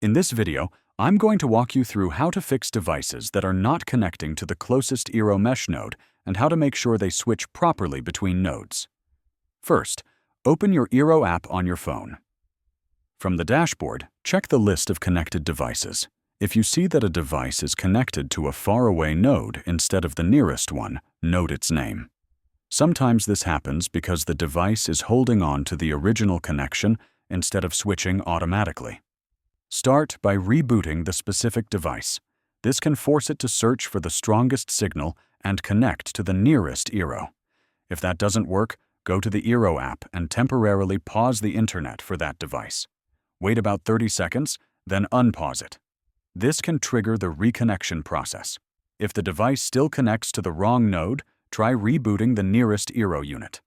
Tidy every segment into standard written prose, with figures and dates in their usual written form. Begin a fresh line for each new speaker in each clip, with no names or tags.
In this video, I'm going to walk you through how to fix devices that are not connecting to the closest Eero mesh node and how to make sure they switch properly between nodes. First, open your Eero app on your phone. From the dashboard, check the list of connected devices. If you see that a device is connected to a faraway node instead of the nearest one, note its name. Sometimes this happens because the device is holding on to the original connection instead of switching automatically. Start by rebooting the specific device. This can force it to search for the strongest signal and connect to the nearest Eero. If that doesn't work, go to the Eero app and temporarily pause the internet for that device. Wait about 30 seconds, then unpause it. This can trigger the reconnection process. If the device still connects to the wrong node, try rebooting the nearest Eero unit.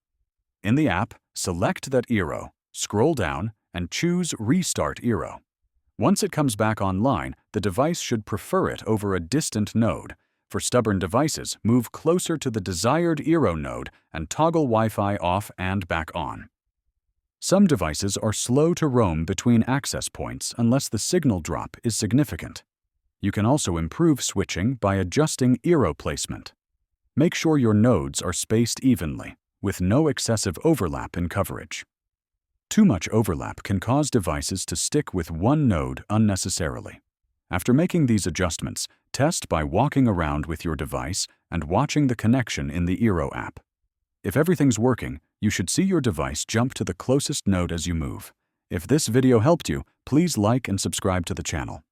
In the app, select that Eero, scroll down, and choose Restart Eero. Once it comes back online, the device should prefer it over a distant node. For stubborn devices, move closer to the desired Eero node and toggle Wi-Fi off and back on. Some devices are slow to roam between access points unless the signal drop is significant. You can also improve switching by adjusting Eero placement. Make sure your nodes are spaced evenly, with no excessive overlap in coverage. Too much overlap can cause devices to stick with one node unnecessarily. After making these adjustments, test by walking around with your device and watching the connection in the Eero app. If everything's working, you should see your device jump to the closest node as you move. If this video helped you, please like and subscribe to the channel.